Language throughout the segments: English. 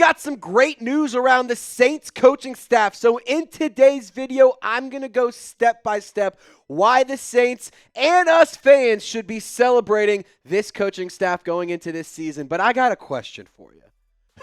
got some great news around the Saints coaching staff. So in today's video, I'm going to go step by step why the Saints and us fans should be celebrating this coaching staff going into this season. But I got a question for you.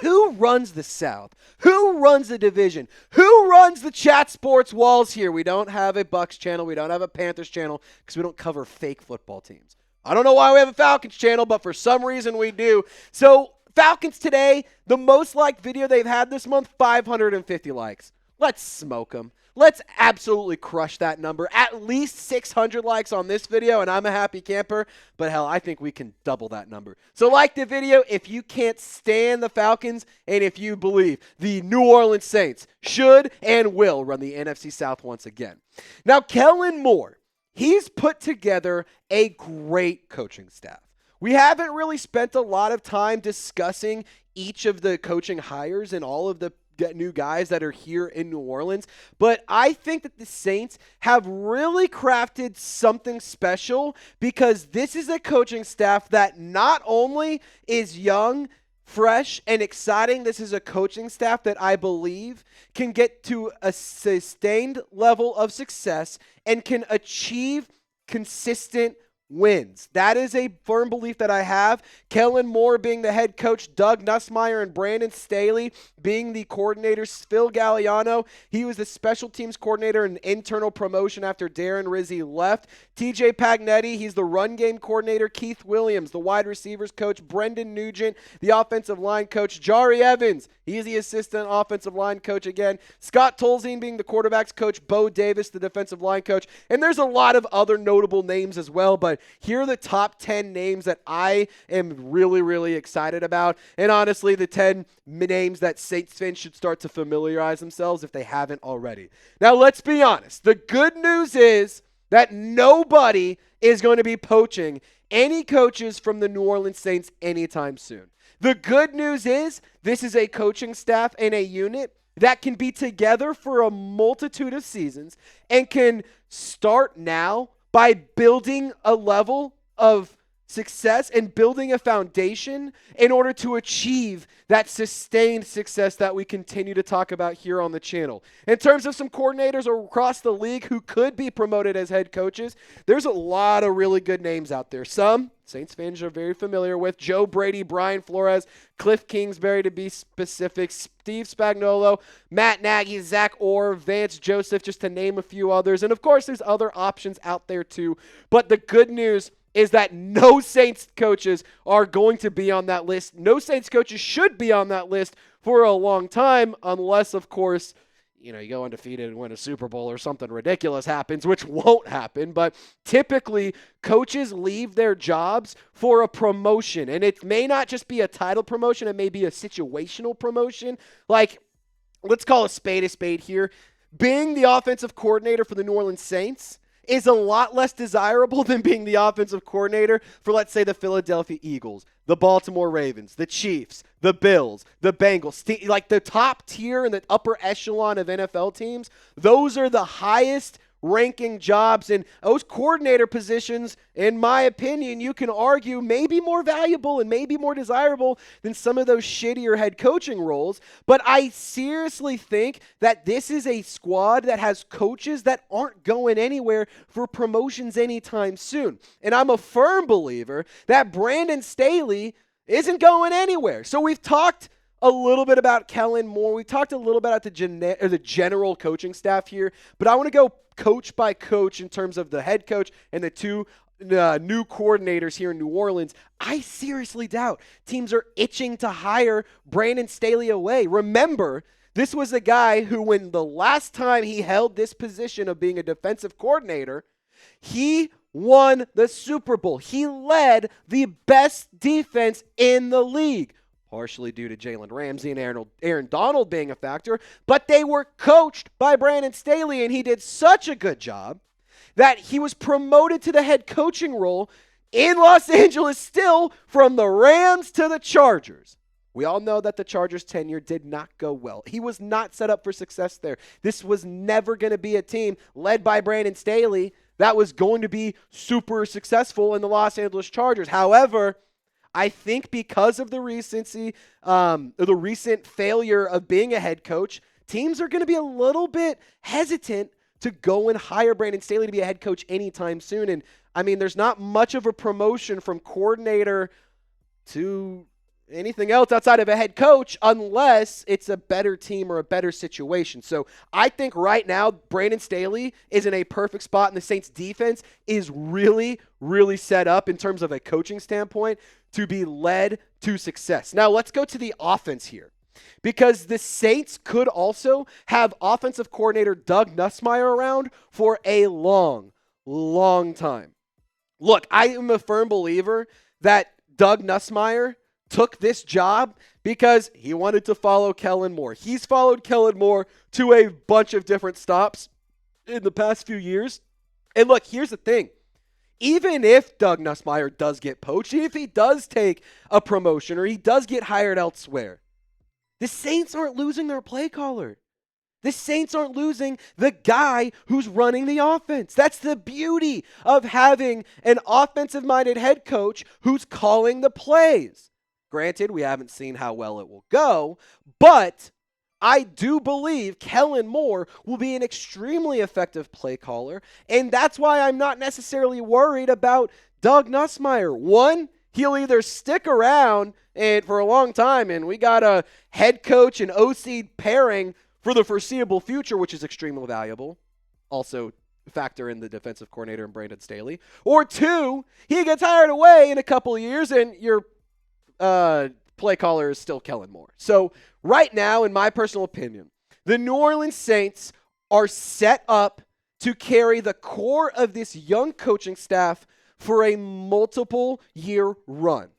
Who runs the South? Who runs the division? Who runs the chat sports walls here? We don't have a Bucks channel. We don't have a Panthers channel because we don't cover fake football teams. I don't know why we have a Falcons channel, but for some reason we do. So Falcons today, the most liked video they've had this month, 550 likes. Let's smoke them. Let's absolutely crush that number. At least 600 likes on this video, and I'm a happy camper. But hell, I think we can double that number. So like the video if you can't stand the Falcons and if you believe the New Orleans Saints should and will run the NFC South once again. Now, Kellen Moore, he's put together a great coaching staff. We haven't really spent a lot of time discussing each of the coaching hires and all of the new guys that are here in New Orleans, but I think that the Saints have really crafted something special because this is a coaching staff that not only is young, fresh, and exciting, this is a coaching staff that I believe can get to a sustained level of success and can achieve consistent wins. That is a firm belief that I have. Kellen Moore being the head coach, Doug Nussmeier and Brandon Staley being the coordinators, Phil Galliano, he was the special teams coordinator and internal promotion after Darren Rizzi left. TJ Pagnetti, he's the run game coordinator. Keith Williams, the wide receivers coach. Brendan Nugent, the offensive line coach. Jari Evans, he's the assistant offensive line coach again. Scott Tolzien being the quarterbacks coach. Bo Davis, the defensive line coach. And there's a lot of other notable names as well, but here are the top 10 names that I am really, really excited about. And honestly, the 10 names that Saints fans should start to familiarize themselves if they haven't already. Now, let's be honest. The good news is that nobody is going to be poaching any coaches from the New Orleans Saints anytime soon. The good news is this is a coaching staff and a unit that can be together for a multitude of seasons and can start now by building a level of success and building a foundation in order to achieve that sustained success that we continue to talk about here on the channel. In terms of some coordinators across the league who could be promoted as head coaches, there's a lot of really good names out there. Some Saints fans are very familiar with: Joe Brady, Brian Flores, Cliff Kingsbury to be specific, Steve Spagnuolo, Matt Nagy, Zach Orr, Vance Joseph, just to name a few others. And of course, there's other options out there too. But the good news is that no Saints coaches are going to be on that list. No Saints coaches should be on that list for a long time, unless, of course, you go undefeated and win a Super Bowl or something ridiculous happens, which won't happen. But typically, coaches leave their jobs for a promotion. And it may not just be a title promotion. It may be a situational promotion. Like, let's call a spade here. Being the offensive coordinator for the New Orleans Saints is a lot less desirable than being the offensive coordinator for, let's say, the Philadelphia Eagles, the Baltimore Ravens, the Chiefs, the Bills, the Bengals. Like the top tier and the upper echelon of NFL teams, those are the highest ranking jobs, and those coordinator positions, in my opinion, you can argue maybe more valuable and maybe more desirable than some of those shittier head coaching roles. But I seriously think that this is a squad that has coaches that aren't going anywhere for promotions anytime soon. And I'm a firm believer that Brandon Staley isn't going anywhere. So we've talked a little bit about Kellen Moore. We talked a little bit about the general coaching staff here, but I want to go coach by coach in terms of the head coach and the two new coordinators here in New Orleans. I seriously doubt teams are itching to hire Brandon Staley away. Remember, this was a guy who, when the last time he held this position of being a defensive coordinator, he won the Super Bowl. He led the best defense in the league, partially due to Jalen Ramsey and Aaron Donald being a factor, but they were coached by Brandon Staley, and he did such a good job that he was promoted to the head coaching role in Los Angeles still, from the Rams to the Chargers. We all know that the Chargers' tenure did not go well. He was not set up for success there. This was never going to be a team led by Brandon Staley that was going to be super successful in the Los Angeles Chargers. However, I think because of the the recent failure of being a head coach, teams are going to be a little bit hesitant to go and hire Brandon Staley to be a head coach anytime soon. And I mean, there's not much of a promotion from coordinator to anything else outside of a head coach unless it's a better team or a better situation. So I think right now Brandon Staley is in a perfect spot, and the Saints defense is really, really set up in terms of a coaching standpoint to be led to success. Now let's go to the offense here, because the Saints could also have offensive coordinator Doug Nussmeier around for a long, long time. Look, I am a firm believer that Doug Nussmeier took this job because he wanted to follow Kellen Moore. He's followed Kellen Moore to a bunch of different stops in the past few years. And look, here's the thing. Even if Doug Nussmeier does get poached, if he does take a promotion or he does get hired elsewhere, the Saints aren't losing their play caller. The Saints aren't losing the guy who's running the offense. That's the beauty of having an offensive-minded head coach who's calling the plays. Granted, we haven't seen how well it will go, but I do believe Kellen Moore will be an extremely effective play caller, and that's why I'm not necessarily worried about Doug Nussmeier. One, he'll either stick around and for a long time, and we got a head coach and OC pairing for the foreseeable future, which is extremely valuable. Also, factor in the defensive coordinator and Brandon Staley. Or two, he gets hired away in a couple of years, and your play caller is still Kellen Moore. So right now, in my personal opinion, the New Orleans Saints are set up to carry the core of this young coaching staff for a multiple-year run.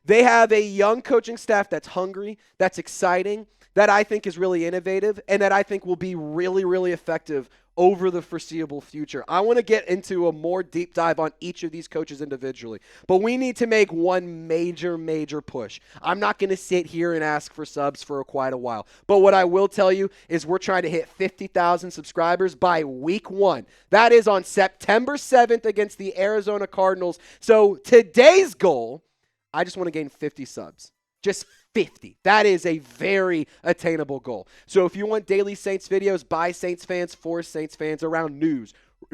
They have a young coaching staff that's hungry, that's exciting, that I think is really innovative, and that I think will be really, really effective over the foreseeable future. I want to get into a more deep dive on each of these coaches individually, but we need to make one major, major push. I'm not going to sit here and ask for subs for quite a while, but what I will tell you is we're trying to hit 50,000 subscribers by week 1. That is on September 7th against the Arizona Cardinals. So today's goal, I just want to gain 50 subs. Just 50. That is a very attainable goal. So if you want daily Saints videos by Saints fans, for Saints fans, around news,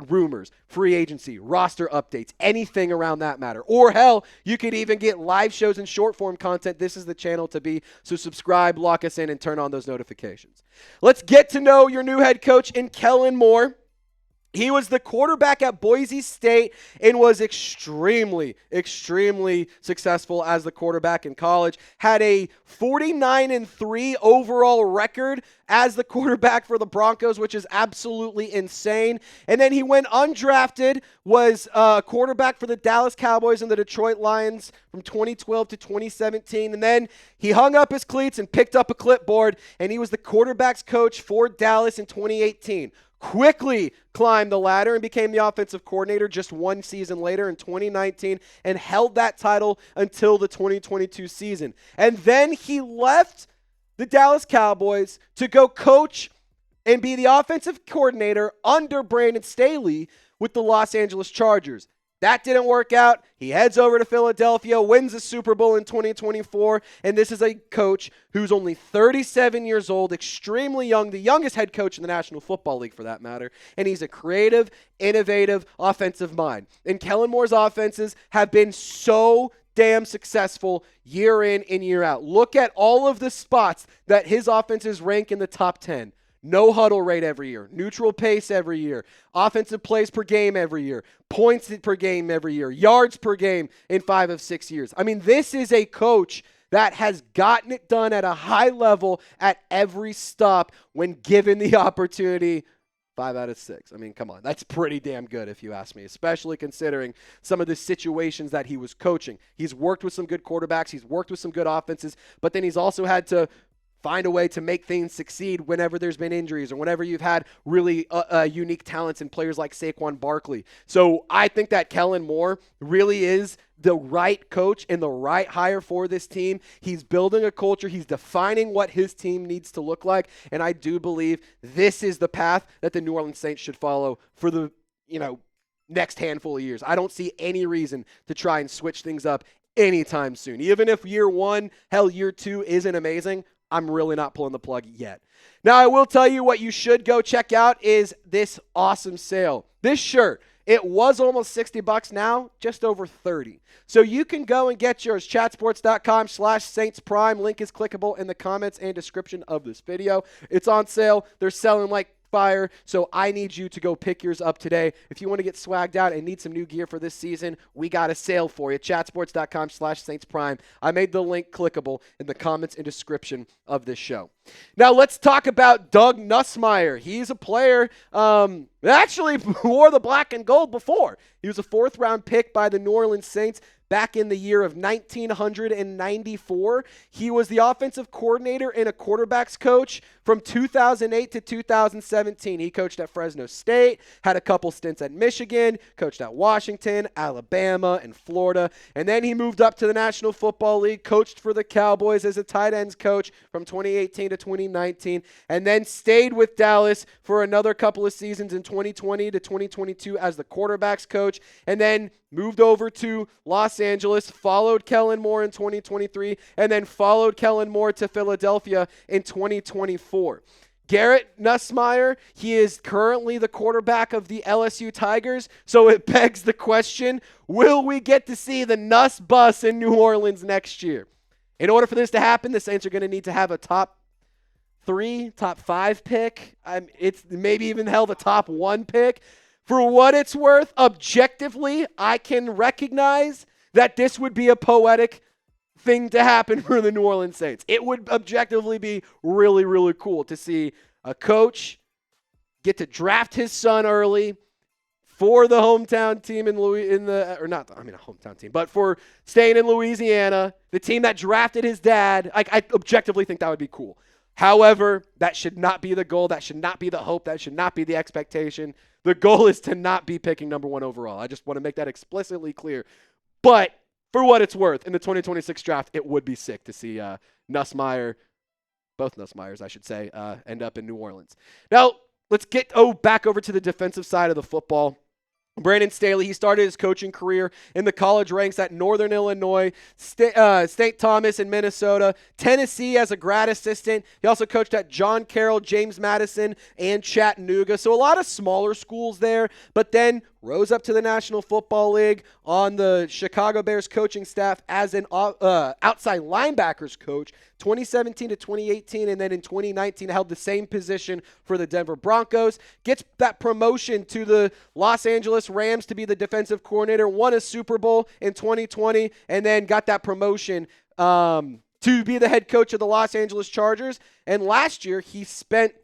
rumors, free agency, roster updates, anything around that matter, or hell, you could even get live shows and short form content, this is the channel to be. So subscribe, lock us in, and turn on those notifications. Let's get to know your new head coach in Kellen Moore. He was the quarterback at Boise State and was extremely, extremely successful as the quarterback in college. Had a 49-3 overall record as the quarterback for the Broncos, which is absolutely insane. And then he went undrafted, was a quarterback for the Dallas Cowboys and the Detroit Lions from 2012 to 2017. And then he hung up his cleats and picked up a clipboard, and he was the quarterback's coach for Dallas in 2018. Quickly climbed the ladder and became the offensive coordinator just one season later in 2019 and held that title until the 2022 season. And then he left the Dallas Cowboys to go coach and be the offensive coordinator under Brandon Staley with the Los Angeles Chargers. That didn't work out. He heads over to Philadelphia, wins the Super Bowl in 2024, and this is a coach who's only 37 years old, extremely young, the youngest head coach in the National Football League for that matter, and he's a creative, innovative offensive mind. And Kellen Moore's offenses have been so damn successful year in and year out. Look at all of the spots that his offenses rank in the top 10. No huddle rate every year, neutral pace every year, offensive plays per game every year, points per game every year, yards per game in 5 of 6 years. I mean, this is a coach that has gotten it done at a high level at every stop when given the opportunity. 5 out of 6. I mean, come on. That's pretty damn good if you ask me, especially considering some of the situations that he was coaching. He's worked with some good quarterbacks. He's worked with some good offenses, but then he's also had to find a way to make things succeed whenever there's been injuries or whenever you've had really unique talents in players like Saquon Barkley. So I think that Kellen Moore really is the right coach and the right hire for this team. He's building a culture. He's defining what his team needs to look like. And I do believe this is the path that the New Orleans Saints should follow for the, next handful of years. I don't see any reason to try and switch things up anytime soon. Even if year one, hell, year two isn't amazing, I'm really not pulling the plug yet. Now, I will tell you what you should go check out is this awesome sale. This shirt, it was almost $60 now, just over 30. So you can go and get yours, chatsports.com/Saints Prime. Link is clickable in the comments and description of this video. It's on sale. They're selling like fire, so I need you to go pick yours up today. If you want to get swagged out and need some new gear for this season, we got a sale for you. Chatsports.com/Saints Prime. I made the link clickable in the comments and description of this show. Now let's talk about Doug Nussmeier. He's a player that actually wore the black and gold before. He was a 4th-round pick by the New Orleans Saints back in the year of 1994. He was the offensive coordinator and a quarterbacks coach from 2008 to 2017. He coached at Fresno State, had a couple stints at Michigan, coached at Washington, Alabama, and Florida. And then he moved up to the National Football League, coached for the Cowboys as a tight ends coach from 2018 to 2019, and then stayed with Dallas for another couple of seasons in 2020 to 2022 as the quarterbacks coach, and then moved over to Los Angeles, followed Kellen Moore in 2023, and then followed Kellen Moore to Philadelphia in 2024. Garrett Nussmeier, he is currently the quarterback of the LSU Tigers, so it begs the question, will we get to see the Nuss bus in New Orleans next year? In order for this to happen, the Saints are going to need to have a top 3, top 5 pick. It's maybe even hell the top 1 pick. For what it's worth, objectively, I can recognize that this would be a poetic thing to happen for the New Orleans Saints. It would objectively be really, really cool to see a coach get to draft his son early for the hometown team but for staying in Louisiana, the team that drafted his dad. I objectively think that would be cool. However, that should not be the goal. That should not be the hope. That should not be the expectation. The goal is to not be picking number 1 overall. I just want to make that explicitly clear. But for what it's worth, in the 2026 draft, it would be sick to see Nussmeier, both Nussmeiers, I should say, end up in New Orleans. Now, let's get back over to the defensive side of the football. Brandon Staley, he started his coaching career in the college ranks at Northern Illinois, St. Thomas in Minnesota, Tennessee as a grad assistant. He also coached at John Carroll, James Madison, and Chattanooga. So a lot of smaller schools there, but then rose up to the National Football League on the Chicago Bears coaching staff as an outside linebackers coach, 2017 to 2018, and then in 2019 held the same position for the Denver Broncos. Gets that promotion to the Los Angeles Rams to be the defensive coordinator, won a Super Bowl in 2020, and then got that promotion to be the head coach of the Los Angeles Chargers. And last year, he spent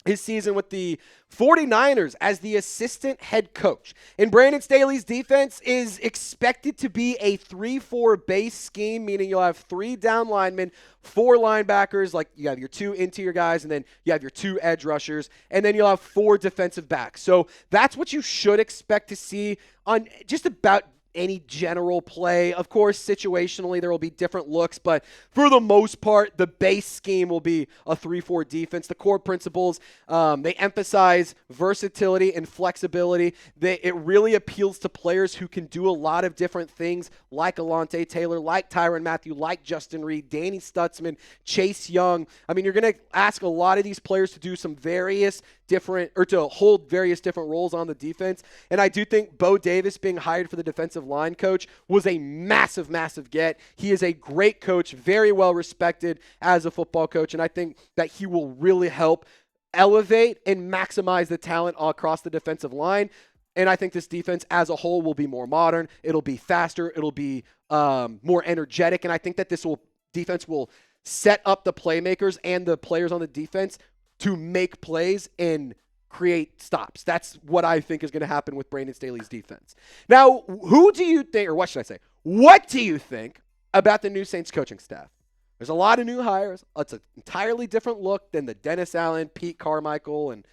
his season with the 49ers as the assistant head coach. And Brandon Staley's defense is expected to be a 3-4 base scheme, meaning you'll have 3 down linemen, 4 linebackers, like you have your 2 interior guys, and then you have your 2 edge rushers, and then you'll have 4 defensive backs. So that's what you should expect to see on just about any general play. Of course, situationally, there will be different looks, but for the most part, the base scheme will be a 3-4 defense. The core principles, they emphasize versatility and flexibility. It really appeals to players who can do a lot of different things, like Alontae Taylor, like Tyrann Mathieu, like Justin Reed, Danny Stutzman, Chase Young. I mean, you're going to ask a lot of these players to do some various different, or to hold various different roles on the defense. And I do think Bo Davis being hired for the defensive line coach was a massive, massive get. He is a great coach, very well respected as a football coach. And I think that he will really help elevate and maximize the talent all across the defensive line. And I think this defense as a whole will be more modern. It'll be faster. It'll be more energetic. And I think that defense will set up the playmakers and the players on the defense to make plays and create stops. That's what I think is going to happen with Brandon Staley's defense. Now, what do you think about the new Saints coaching staff? There's a lot of new hires. It's an entirely different look than the Dennis Allen, Pete Carmichael, and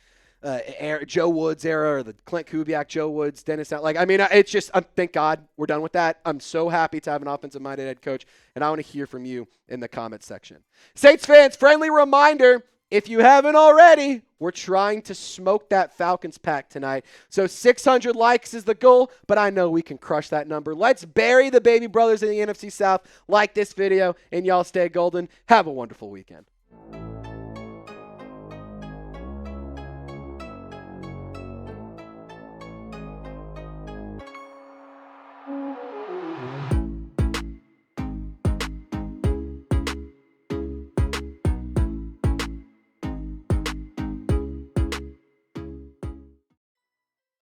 Joe Woods era, or the Clint Kubiak, Joe Woods, Dennis Allen. It's just, thank God we're done with that. I'm so happy to have an offensive-minded head coach, and I want to hear from you in the comments section. Saints fans, friendly reminder, If you haven't already, we're trying to smoke that Falcons pack tonight. So 600 likes is the goal, but I know we can crush that number. Let's bury the baby brothers in the NFC South. Like this video, and y'all stay golden. Have a wonderful weekend.